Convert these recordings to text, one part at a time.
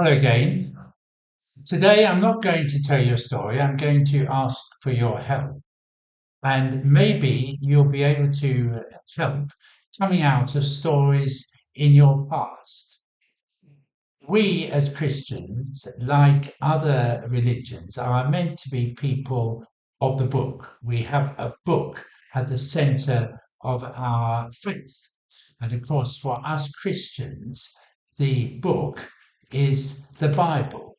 Hello again. Today I'm not going to tell you a story, I'm going to ask for your help. And maybe you'll be able to help coming out of stories in your past. We as Christians, like other religions, are meant to be people of the book. We have a book at the center of our faith. And of course, for us Christians, the book is the Bible.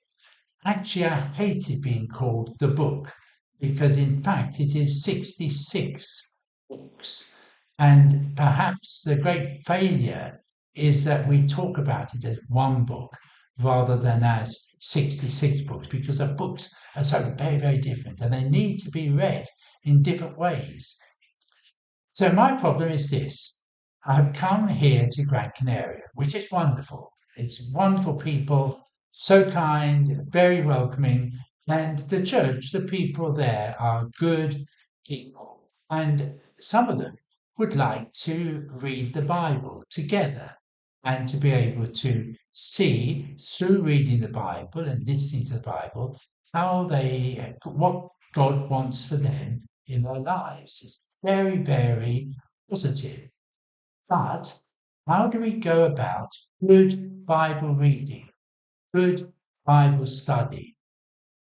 Actually, I hated being called the book because, in fact, it is 66 books. And perhaps the great failure is that we talk about it as one book rather than as 66 books because the books are so very, very different and they need to be read in different ways. So, my problem is this. I have come here to Gran Canaria, which is wonderful. It's wonderful people, so kind, very welcoming, and the church, the people there are good people. And some of them would like to read the Bible together and to be able to see through reading the Bible and listening to the Bible what God wants for them in their lives. It's very, very positive. But how do we go about good Bible reading, good Bible study?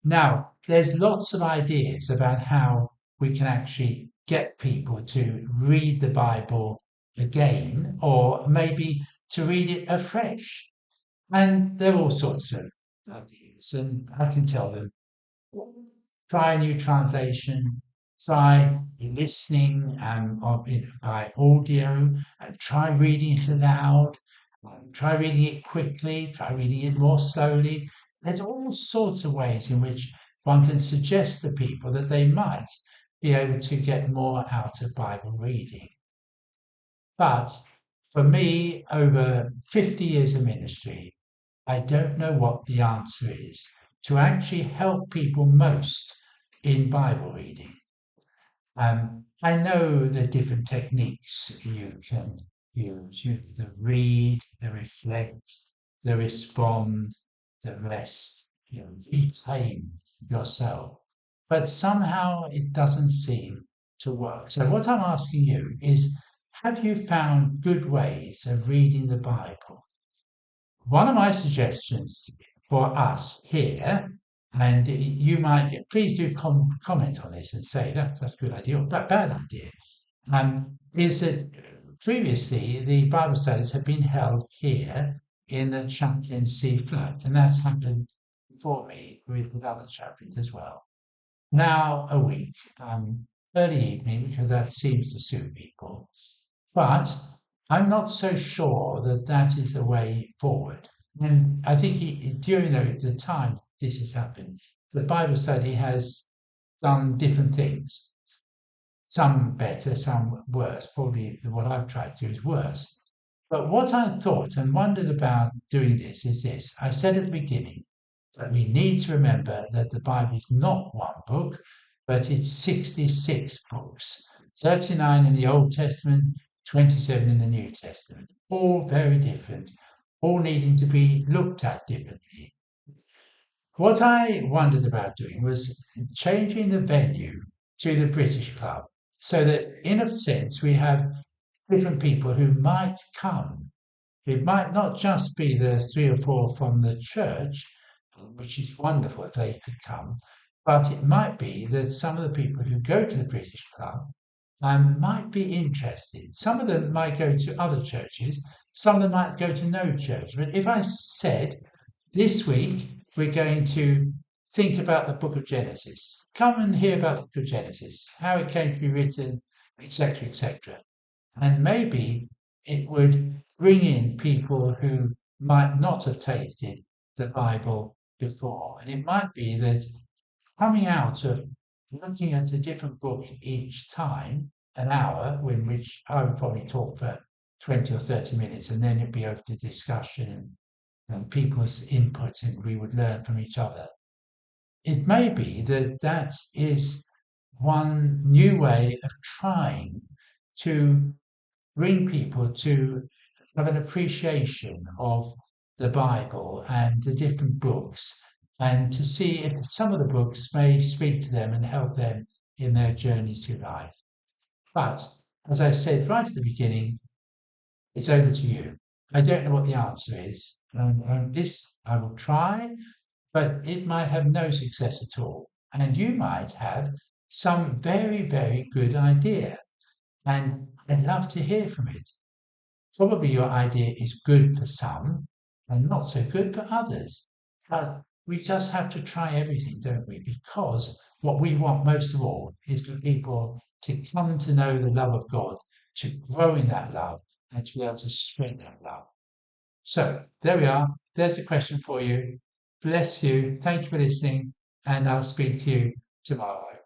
Now, there's lots of ideas about how we can actually get people to read the Bible again, or maybe to read it afresh. And there are all sorts of ideas, and I can tell them try a new translation, try listening by audio, and try reading it aloud, try reading it quickly, try reading it more slowly. There's all sorts of ways in which one can suggest to people that they might be able to get more out of Bible reading. But for me, over 50 years of ministry, I don't know what the answer is to actually help people most in Bible reading. I know the different techniques you can use, the read, the reflect, the respond, the rest, reclaim yourself. But somehow it doesn't seem to work. So what I'm asking you is, have you found good ways of reading the Bible? One of my suggestions for us here, and you might please do comment on this and say that's a good idea or bad idea, is that previously the Bible studies have been held here in the chaplaincy flat, and that's happened before me with other chaplains as well. Now a week, early evening, because that seems to suit people. But I'm not so sure that that is the way forward. And I think during the time this has happened, the Bible study has done different things. Some better, some worse. Probably what I've tried to do is worse. But what I thought and wondered about doing this is this. I said at the beginning that we need to remember that the Bible is not one book, but it's 66 books, 39 in the Old Testament, 27 in the New Testament, all very different, all needing to be looked at differently. What I wondered about doing was changing the venue to the British Club so that, in a sense, we have different people who might come. It might not just be the three or four from the church, which is wonderful if they could come, but it might be that some of the people who go to the British Club might be interested. Some of them might go to other churches, some of them might go to no church. But if I said this week we're going to think about the book of Genesis, come and hear about the book of Genesis, how it came to be written, etc., etc. And maybe it would bring in people who might not have tasted the Bible before. And it might be that coming out of looking at a different book each time, an hour, in which I would probably talk for 20 or 30 minutes, and then it'd be open to discussion and people's input, and we would learn from each other. It may be that that is one new way of trying to bring people to have an appreciation of the Bible and the different books, and to see if some of the books may speak to them and help them in their journey through life. But as I said right at the beginning, it's over to you. I don't know what the answer is. And this I will try, but it might have no success at all. And you might have some very, very good idea. And I'd love to hear from it. Probably your idea is good for some and not so good for others. But we just have to try everything, don't we? Because what we want most of all is for people to come to know the love of God, to grow in that love, and to be able to spread that love. So there we are. There's a question for you. Bless you. Thank you for listening, and I'll speak to you tomorrow.